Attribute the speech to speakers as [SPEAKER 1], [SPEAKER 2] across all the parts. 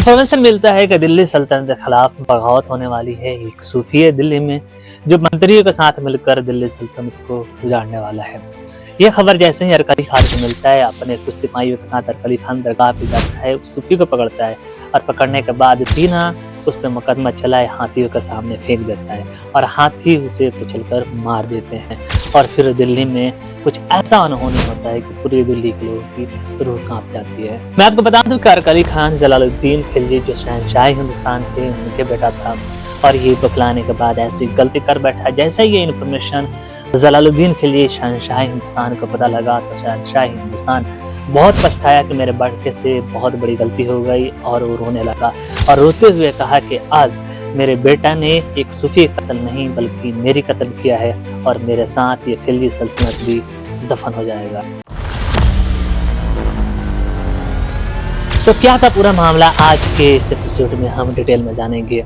[SPEAKER 1] Information मिलता है कि दिल्ली सल्तनत के खिलाफ बगावत होने वाली है। एक सूफी है दिल्ली में जो मंत्रियों के साथ मिलकर दिल्ली सल्तनत को उजाड़ने वाला है। यह खबर जैसे ही अरकली खान को मिलता है, अपने कुछ सिपाहियों के साथ अरकली खान दरगाह पे जाता है, उस सूफी को पकड़ता है और पकड़ने के बाद सीना उस पर मुकदमा चलाए हाथियों के सामने फेंक देता है और हाथी उसे कुचलकर मार देते हैं। और फिर दिल्ली में कुछ ऐसा अनहोनी होता है कि पूरी दिल्ली के लोगों की रूह कांप जाती है। मैं आपको बता दूं कि अरकली खान जलालुद्दीन खिलजी जो शहंशाह हिंदुस्तान थे उनके बेटा था और ये बतलाने के बाद ऐसी गलती कर बैठा। जैसे ये इन्फॉर्मेशन जलालुद्दीन खिलजी शहंशाह हिंदुस्तान को पता लगा तो शहंशाह हिंदुस्तान बहुत पछताया कि मेरे बेटे से बहुत बड़ी गलती हो गई और वो रोने लगा और रोते हुए कहा कि आज मेरे बेटा ने एक सूफी कत्ल नहीं बल्कि मेरी कत्ल किया है और मेरे साथ ये खिलजी सल्तनत भी दफन हो जाएगा। तो क्या था पूरा मामला, आज के इस एपिसोड में हम डिटेल में जानेंगे।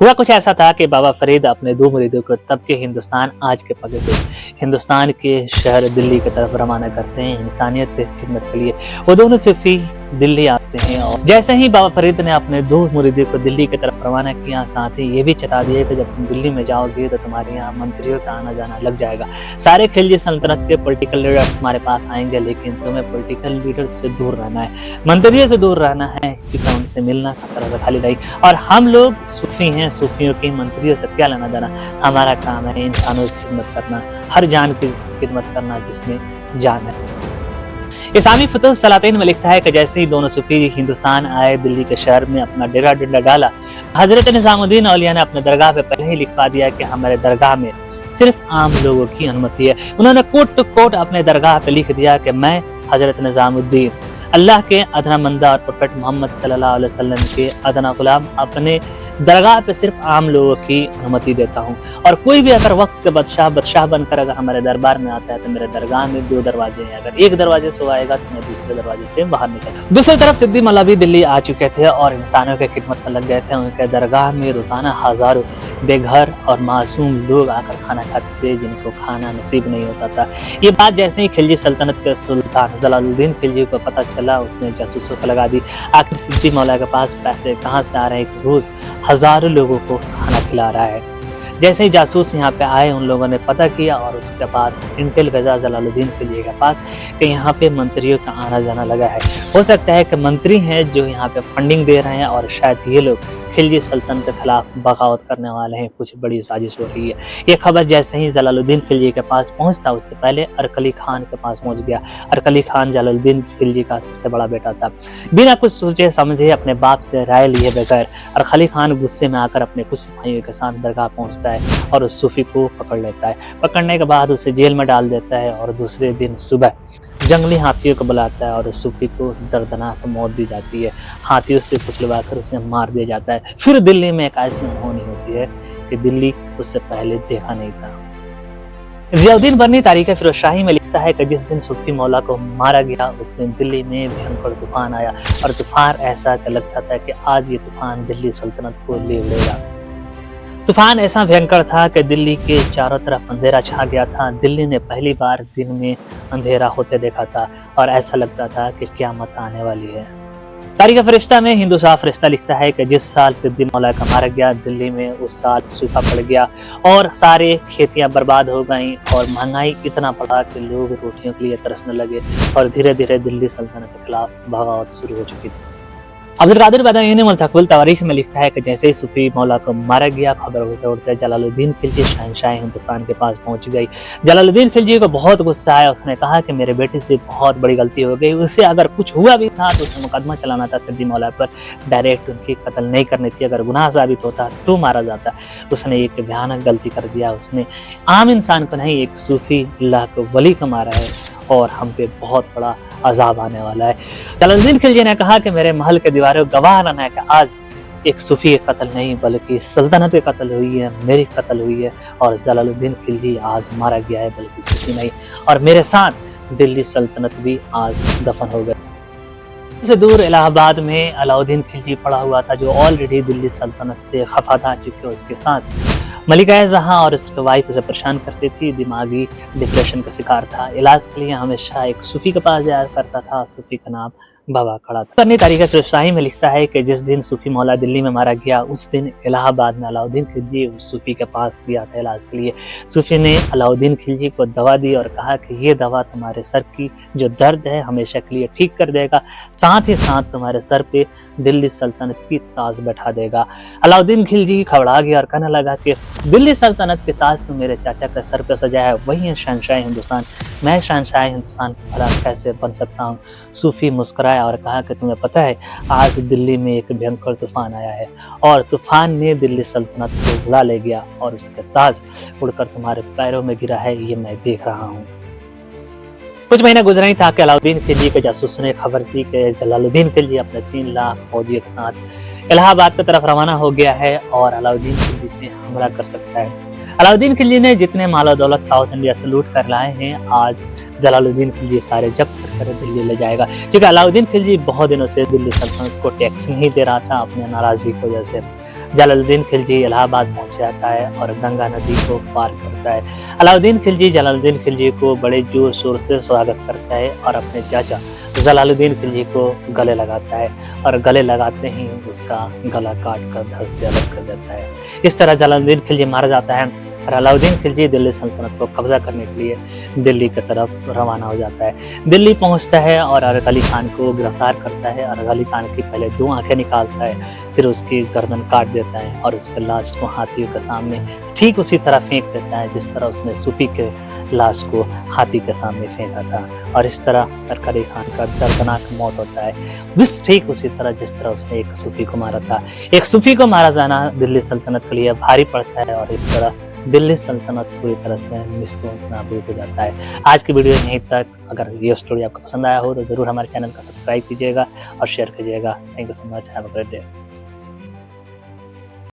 [SPEAKER 1] हुआ कुछ ऐसा था कि बाबा फरीद अपने दो मुरीदों को तब के हिंदुस्तान आज के पाकिस्तान हिंदुस्तान के शहर दिल्ली की तरफ रवाना करते हैं इंसानियत की खिदमत के लिए। वो दोनों सूफी दिल्ली आते हैं और जैसे ही बाबा फरीद ने अपने दो मुरीदों को दिल्ली की तरफ रवाना किया, साथ ही ये भी चेता दिया कि जब तुम दिल्ली में जाओगे तो तुम्हारे यहाँ मंत्रियों का आना जाना लग जाएगा। सारे खिलजी सल्तनत के पॉलिटिकल लीडर्स तुम्हारे पास आएंगे, लेकिन तुम्हें पॉलिटिकल लीडर्स से दूर रहना है, मंत्रियों से दूर रहना है, क्योंकि उनसे मिलना खतरा से खाली नहीं। और हम लोग सूफी हैं, सूफियों की मंत्रियों से क्या लेना देना। हमारा काम है इंसानों की खिदमत करना, हर जान की खिदमत करना जिसमें जान है। इस्लामी फतह सलातीन में लिखता है कि जैसे ही दोनों सूफी हिंदुस्तान आए, दिल्ली के शहर में अपना डेरा डंडा डाला, हजरत निजामुद्दीन औलिया ने अपने दरगाह पे पहले ही लिखवा दिया कि हमारे दरगाह में सिर्फ आम लोगों की अनुमति है। उन्होंने कोट टू कोट अपने दरगाह पे लिख दिया कि मैं हजरत निजामुद्दीन अल्लाह के अदना बंदा और प्रॉफेट मोहम्मद सल्लल्लाहु अलैहि वसल्लम के अदना गुलाम अपने दरगाह पे सिर्फ आम लोगों की अनुमति देता हूँ। और कोई भी अगर वक्त के बादशाह बनकर अगर हमारे दरबार में आता है तो मेरे दरगाह में दो दरवाजे हैं, अगर एक दरवाजे से वो आएगा तो मैं दूसरे दरवाजे से बाहर निकल। दूसरी तरफ सिद्दी मौला भी दिल्ली आ चुके थे और इंसानों की खिदमत में लग गए थे। उनके दरगाह में रोजाना हजारों बेघर और मासूम लोग आकर खाना खाते थे जिनको खाना नसीब नहीं होता था। ये बात जैसे ही खिलजी सल्तनत के सुल्तान जलालुद्दीन खिलजी को पता चला, उसने जासूसों को लगा दी। आखिर सिद्दी मौला के पास पैसे कहाँ से आ रहे हैं, रोज हजारों लोगों को खाना खिला रहा है। जैसे ही जासूस यहाँ पे आए, उन लोगों ने पता किया और उसके बाद इंटेल भेजा जलालुद्दीन खिलजी के पास कि यहाँ पे मंत्रियों का आना जाना लगा है। हो सकता है कि मंत्री हैं जो यहाँ पे फंडिंग दे रहे हैं और शायद ये लोग खिलजी सल्तनत के खिलाफ बगावत करने वाले हैं, कुछ बड़ी साजिश हो रही है। ये खबर जैसे ही जलालुद्दीन खिलजी के पास पहुंचता, उससे पहले अरकली खान के पास पहुंच गया। अरकली खान जलालुद्दीन खिलजी का सबसे बड़ा बेटा था। बिना कुछ सोचे समझे अपने बाप से राय लिए बगैर अरकली खान गुस्से में आकर अपने कुछ सिपाहियों के साथ दरगाह पहुंचता है और उस सूफी को पकड़ लेता है। पकड़ने के बाद उसे जेल में डाल देता है और दूसरे दिन सुबह जंगली हाथियों को बुलाता है और उस सूफी को दर्दनाक मौत दी जाती है। हाथियों से कुचलवाकर उसे मार दिया जाता है। फिर दिल्ली में एक ऐसी अनहोनी होती है कि दिल्ली उससे पहले देखा नहीं था। जियाउद्दीन बर्नी तारीख फिरोजशाही में लिखता है कि जिस दिन सूफी मौला को मारा गया उस दिन दिल्ली में भयंकर तूफान आया और तूफान ऐसा कि लगता था कि आज ये तूफान दिल्ली सल्तनत को ले उड़ेगा। तूफान ऐसा भयंकर था कि दिल्ली के चारों तरफ अंधेरा छा गया था। दिल्ली ने पहली बार दिन में अंधेरा होते देखा था और ऐसा लगता था कि क़यामत आने वाली है। तारीख फरिश्ता में हिंदू शाह फरिश्ता लिखता है कि जिस साल सिद्दी मौला का मारा गया, दिल्ली में उस साल सूखा पड़ गया और सारे खेतियां बर्बाद हो गईं और महंगाई इतना बढ़ा कि लोग रोटियों के लिए तरसने लगे और धीरे धीरे दिल्ली सल्तनत के खिलाफ बगावत शुरू हो चुकी थी। अब्दुल कादिर बदायूनी मुल्तक़बिल तारीख में लिखता है कि जैसे ही सूफी मौला को मारा गया, खबर उड़ते उड़ते जलालुद्दीन खिलजी शहंशाह हिंदुस्तान के पास पहुंच गई। जलालुद्दीन खिलजी को बहुत गुस्सा आया। उसने कहा कि मेरे बेटे से बहुत बड़ी गलती हो गई, उसे अगर कुछ हुआ भी था तो उसे मुकदमा चलाना था सिद्दी मौला पर, डायरेक्ट उनकी कत्ल नहीं करनी थी। अगर गुनाह साबित होता तो मारा जाता। उसने एक भयानक गलती कर दिया। उसने आम इंसान को नहीं, एक सूफी अल्लाह को वली को मारा है और हम पे बहुत बड़ा अजाब आने वाला है। जलालुद्दीन खिलजी ने कहा कि मेरे महल के दीवारों गवाह रहना है कि आज एक सूफी की कत्ल नहीं बल्कि सल्तनत की कत्ल हुई है, मेरी कत्ल हुई है और जलालुद्दीन खिलजी आज मारा गया है बल्कि सूफी नहीं। और मेरे साथ दिल्ली सल्तनत भी आज दफन हो गई। से दूर इलाहाबाद में अलाउद्दीन खिलजी पड़ा हुआ था जो ऑलरेडी दिल्ली सल्तनत से खफा था, चूँकि उसके साथ मलिका जहां और उसके वाइफ उसे परेशान करती थी, दिमागी डिप्रेशन का शिकार था। इलाज के लिए हमेशा एक सूफी के पास जाया करता था। सूफी का नाम बाबा खड़ा था। अपनी तारीख फिरोजशाही में लिखता है कि जिस दिन सूफी मौला दिल्ली में मारा गया, उस दिन इलाहाबाद में अलाउद्दीन खिलजी उस सूफी के पास गया था इलाज के लिए। सूफी ने अलाउद्दीन खिलजी को दवा दी और कहा कि ये दवा तुम्हारे सर की जो दर्द है हमेशा के लिए ठीक कर देगा, साथ ही साथ तुम्हारे सर पे दिल्ली सल्तनत की ताज बैठा देगा। अलाउद्दीन खिलजी घबरा गया और कहने लगा कि दिल्ली सल्तनत के ताज तो मेरे चाचा के सर पे सजा है, वही है शहंशाह हिंदुस्तान, मैं शहंशाह हिंदुस्तान भला कैसे बन सकता हूँ। सूफी मुस्कुराया और कहा कि तुम्हें पता है आज दिल्ली में एक भयंकर तूफान आया है और तूफान ने दिल्ली सल्तनत को उड़ा ले गया और उसके ताज उड़कर तुम्हारे पैरों में गिरा है, ये मैं देख रहा हूँ। कुछ महीने गुजरे ही था कि अलाउद्दीन खिलजी के जासूस ने खबर दी कि जलालुद्दीन खिलजी अपने 3 लाख फौजियों के साथ इलाहाबाद की तरफ रवाना हो गया है और अलाउद्दीन खिलजी पे हमला कर सकता है। अलाउद्दीन खिलजी ने जितने माल और दौलत साउथ इंडिया से लूट कर लाए हैं, आज जलालुद्दीन खिलजी सारे जब्त कर दिल्ली ले जाएगा, क्योंकि अलाउद्दीन खिलजी बहुत दिनों से दिल्ली सल्तनत को टैक्स नहीं दे रहा था अपने नाराजगी की वजह से। जलालुद्दीन खिलजी इलाहाबाद पहुंच जाता है और गंगा नदी को पार करता है। अलाउद्दीन खिलजी जलालुद्दीन खिलजी को बड़े जोर शोर से स्वागत करता है और अपने चाचा जलालुद्दीन खिलजी को गले लगाता है और गले लगाते ही उसका गला काट कर धड़ से अलग कर देता है। इस तरह जलालुद्दीन खिलजी मारा जाता है और अलाउद्दीन खिलजी दिल्ली सल्तनत को कब्जा करने के लिए दिल्ली की तरफ रवाना हो जाता है। दिल्ली पहुंचता है और अरग अली खान को गिरफ्तार करता है। अरग अली खान की पहले 2 आंखें निकालता है, फिर उसकी गर्दन काट देता है और उसके लाश को हाथियों के सामने ठीक उसी तरह फेंक देता है जिस तरह उसने सूफी के लाश को हाथी के सामने फेंका था। और इस तरह अरग अली खान का दर्दनाक मौत होता है, बस ठीक उसी तरह जिस तरह उसने एक सूफी को मारा था। एक सूफी को मारा जाना दिल्ली सल्तनत के लिए भारी पड़ता है और इस तरह दिल्ली सल्तनत पूरी तरह से निस्तों नाबूद हो जाता है। आज की वीडियो यहीं तक। अगर ये स्टोरी आपको पसंद आया हो तो जरूर हमारे चैनल का सब्सक्राइब कीजिएगा और शेयर कीजिएगा। Thank you so much, have a great day.